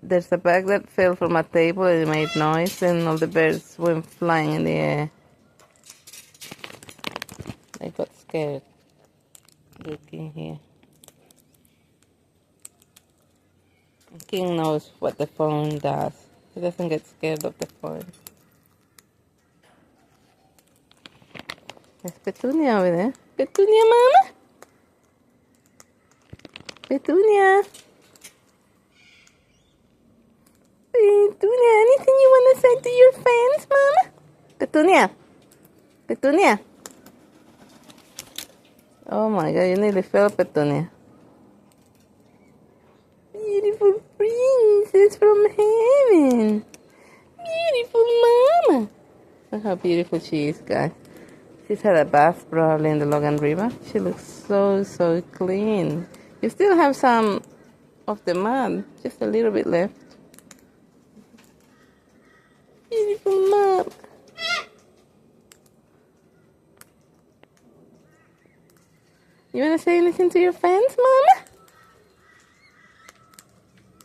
There's a bag that fell from a table and it made noise, and all the birds went flying in the air. I got scared looking here. King knows what the phone does. He doesn't get scared of the phone. There's Petunia over there. Petunia, Mama? Petunia? Petunia, anything you want to say to your fans, Mama? Petunia? Petunia? Oh my God, you nearly fell, Petunia. Beautiful princess from heaven. Beautiful Mama. Look how beautiful she is, guys. She's had a bath probably in the Logan River. She looks so, so clean. You still have some of the mud, just a little bit left. Beautiful Mom. You want to say anything to your fans, Mama?